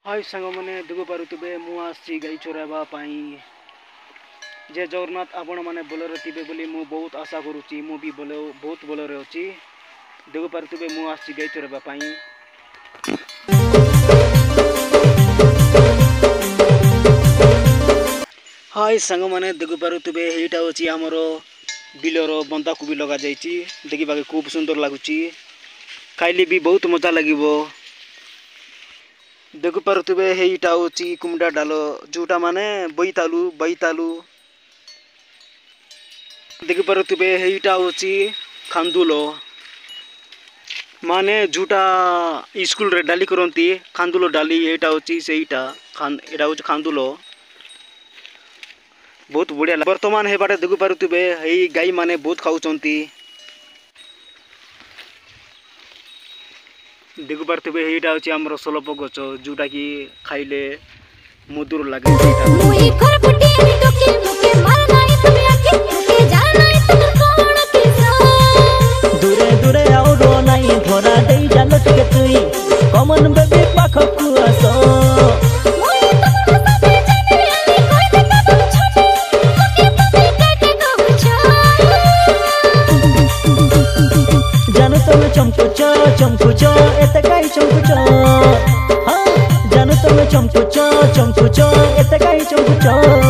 हाय सांग मैंने देखो पारुवे मुझे गाई चोराइबा जय जगन्नाथ आपण मैंने भलरे थे बोली मु बहुत आशा करुच्ची मु भी बहुत भलरे अच्छी देखो पारुवे मुझे गाई चोराइबा हाय सांग मैंने देखो पारुवे एटा होची हमर बिलर बंदा को भी लगा जाइए देखा खूब सुंदर लगुच खाइले भी बहुत मजा लगे देखु पारुवे हेटा होची कुमडा डाल जोटा माने बैतालू देखि पारुवे हेटा होची खांदुल माने जोटा स्कूल रे डाली करंती खांदुल डाली एटा होची सेटा एटा होची खांदुल बहुत बढ़िया वर्तमान हे बाटे देखु पारुवे हेई गाई माने बहुत खाउचंती देखु पारुवे एटा होची हमर सलप गछ जोटा की खाइले मधुर लागे दूरे दूरे आउरो नाही धरा देई जानो टिके तुई कमन बेबी पाखकु आसो जानो तुम चमकुचो एते काई चमकुचो हां जानो तुम चमकुचो एते काई चमकुचो